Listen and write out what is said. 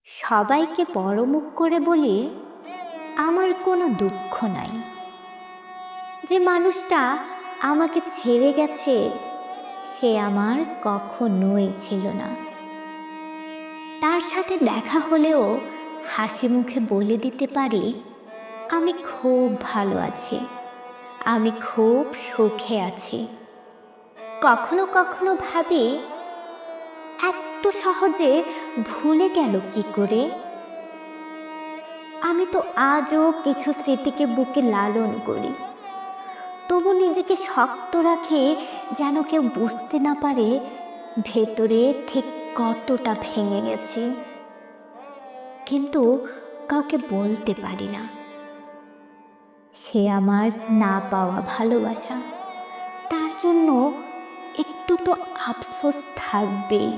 সবাইকে বড় মুখ করে বলি আমার কোনো দুঃখ নাই। যে মানুষটা আমাকে ছেড়ে গেছে সে আমার কখনোই ছিল না। তার সাথে দেখা হলেও হাসি মুখে বলে দিতে পারি আমি খুব ভালো আছি, আমি খুব সুখে আছি। কখনো কখনো ভাবি এত সহজে ভুলে গেল কি করে। আমি তো আজও কিছু স্মৃতিকে বুকে লালন করি, তবু নিজেকে শক্ত রাখে যেন কেউ বুঝতে না পারে ভেতরে ঠিক কতটা ভেঙে গেছে। কিন্তু কাউকে বলতে পারি না, সে আমার না পাওয়া ভালোবাসা, তার জন্য একটু তো আফসোস থাকবেই।